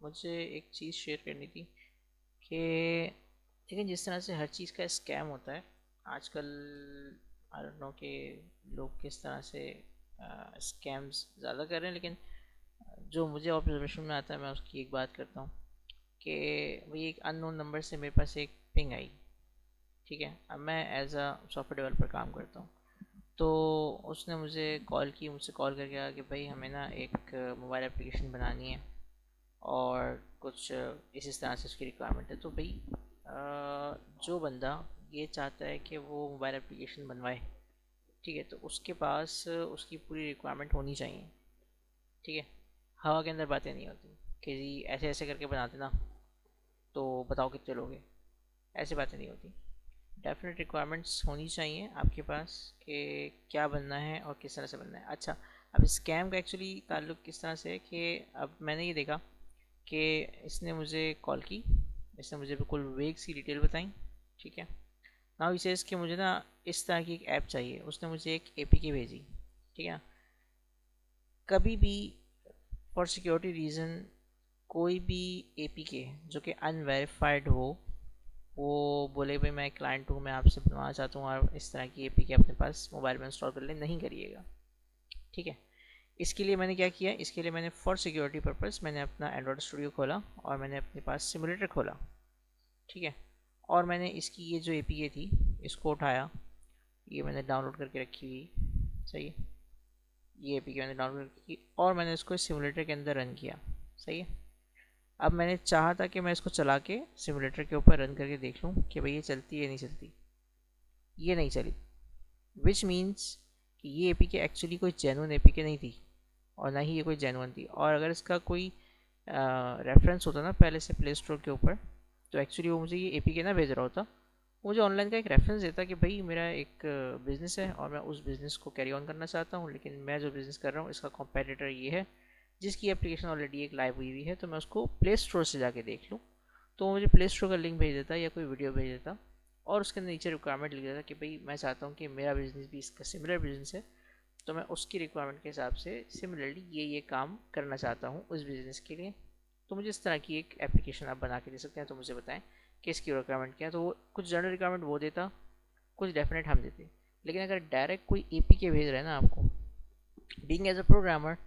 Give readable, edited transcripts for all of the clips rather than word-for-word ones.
मुझे एक चीज़ शेयर करनी थी कि लेकिन जिस तरह से हर चीज़ का स्कैम होता है आजकल, आई डोंट नो कि लोग किस तरह से स्कैम्स ज़्यादा कर रहे हैं, लेकिन जो मुझे ऑब्जर्वेशन में आता है मैं उसकी एक बात करता हूँ कि वही एक अननोन नंबर से मेरे पास एक पिंग आई। ठीक है, अब मैं एज अ सॉफ्टवेयर डेवलपर काम करता हूँ। तो उसने मुझसे कॉल करके कहा कि भाई हमें ना एक मोबाइल एप्लीकेशन बनानी है और कुछ इस तरह से उसकी रिक्वायरमेंट है। तो भाई जो बंदा ये चाहता है कि वो मोबाइल एप्लीकेशन बनवाए, ठीक है, तो उसके पास उसकी पूरी रिक्वायरमेंट होनी चाहिए। ठीक है, हवा के अंदर बातें नहीं होती कि जी ऐसे ऐसे करके बना देना तो बताओ कितने लोग हैं, ऐसी बातें नहीं होती। डेफिनेट रिक्वायरमेंट्स होनी चाहिए आपके पास कि क्या बनना है और किस तरह से बनना है। अच्छा, अब स्कैम का एक्चुअली ताल्लुक किस तरह से है कि अब मैंने ये देखा कि इसने मुझे कॉल की, इसने मुझे बिल्कुल वेग सी डिटेल बताई। ठीक है, नाउ इसे कि मुझे ना इस तरह की एक ऐप चाहिए, उसने मुझे एक एपीके भेजी। ठीक है, कभी भी फॉर सिक्योरिटी रीज़न कोई भी एपीके जो कि अनवेरीफाइड हो, वो बोले भाई मैं क्लाइंट हूँ, मैं आपसे बनवाना चाहता हूँ और इस तरह की एपीके अपने पास मोबाइल में इंस्टॉल कर ले, नहीं करिएगा। ठीक है, इसके लिए मैंने क्या किया, इसके लिए मैंने फॉर सिक्योरिटी पर्पस मैंने अपना एंड्रॉयड स्टूडियो खोला और मैंने अपने पास सिमुलेटर खोला। ठीक है, और मैंने इसकी ये जो एपीके थी इसको उठाया, ये मैंने डाउनलोड करके रखी हुई। सही है, ये एपीके मैंने डाउनलोड की और मैंने इसको सिमुलेटर के अंदर रन किया। सही है, अब मैंने चाहा था कि मैं इसको चला के सिमुलेटर के ऊपर रन करके देख लूँ कि भाई ये चलती है नहीं चलती। ये नहीं चली, विच मीन्स कि ये एपीके एक्चुअली कोई जेन्युइन एपीके नहीं थी और ना ही ये कोई जेन्युइन थी। और अगर इसका कोई रेफरेंस होता ना पहले से प्ले स्टोर के ऊपर, तो एक्चुअली वो मुझे ये एपीके ना भेज रहा होता, मुझे ऑनलाइन का एक रेफरेंस देता कि भाई मेरा एक बिज़नेस है और मैं उस बिज़नेस को कैरी ऑन करना चाहता हूँ, लेकिन मैं जो बिज़नेस कर रहा हूँ इसका कॉम्पेटिटर ये है जिसकी एप्लीकेशन ऑलरेडी एक लाइव हुई हुई है, तो मैं उसको प्ले स्टोर से जाके देख लूँ। तो वो मुझे प्ले स्टोर का लिंक भेज देता या कोई वीडियो भेज देता और उसके अंदर नीचे रिक्वायरमेंट लिख देता कि भाई मैं चाहता हूँ कि मेरा बिज़नेस भी इसका सिमिलर बिज़नेस है, तो मैं उसकी रिक्वायरमेंट के हिसाब से सिमिलरली ये काम करना चाहता हूँ उस बिज़नेस के लिए। तो मुझे इस तरह की एक एप्लीकेशन आप बना के दे सकते हैं, तो मुझे बताएं कि इसकी रिक्वायरमेंट क्या है। तो वो कुछ जनरल रिक्वायरमेंट वो देता, कुछ डेफिनेट हम देते। लेकिन अगर डायरेक्ट कोई एपीके भेज रहा है ना आपको, बीइंग एज अ प्रोग्रामर,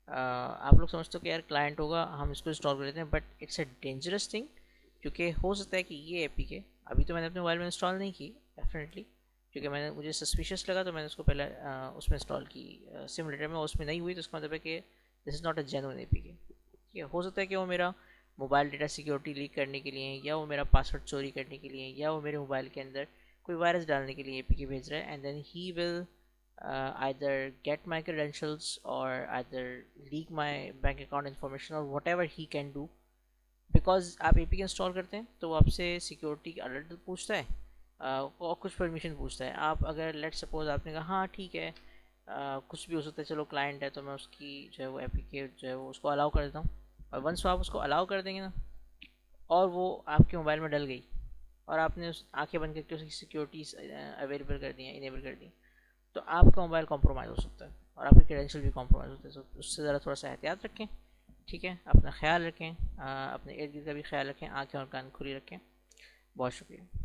आप लोग समझते हो कि यार क्लाइंट होगा हम इसको इंस्टॉल कर लेते हैं, but it's a dangerous thing. क्योंकि हो सकता है कि ये एपीके अभी तो मैंने अपने मोबाइल में इंस्टॉल नहीं की डेफिनेटली, क्योंकि मैंने मुझे सस्पिशियस लगा तो मैंने उसको पहले उसमें इंस्टॉल की सिमुलेटर में, उसमें नहीं हुई तो उसका मतलब है कि this is not a genuine APK. ठीक है, हो सकता है कि वो मेरा मोबाइल डेटा सिक्योरिटी लीक करने के लिए, या वो मेरा पासवर्ड चोरी करने के लिए, या वो मेरे मोबाइल के अंदर कोई वायरस डालने के लिए एपीके भेज रहा है, and then he will either get my credentials or either leak my bank account information or whatever he can do। Because आप एपीके इंस्टॉल करते हैं तो वो आपसे सिक्योरिटी अलर्ट पूछता है और कुछ परमिशन पूछता है। आप अगर लेट सपोज आपने कहा हाँ ठीक है, कुछ भी हो सकता है, चलो क्लाइंट है तो मैं उसकी जो है वो एपीके जो है वो उसको अलाउ कर देता हूँ, और वंस आप उसको अलाउ कर देंगे ना और वो आपके मोबाइल में डल गई और आपने उस आंखें बंद करके उसकी सिक्योरिटीज अवेलेबल कर दी हैं, इनेबल कर दी, तो आपका मोबाइल कॉम्प्रोमाइज़ हो सकता है और आपके क्रेडेंशियल भी कॉम्प्रोमाइज़ होते हैं। तो उससे ज़रा थोड़ा सा एहतियात रखें। ठीक है, अपना ख्याल रखें, अपने इर्द गिर्द का भी ख्याल रखें, आँखें और कान खुली रखें। बहुत शुक्रिया।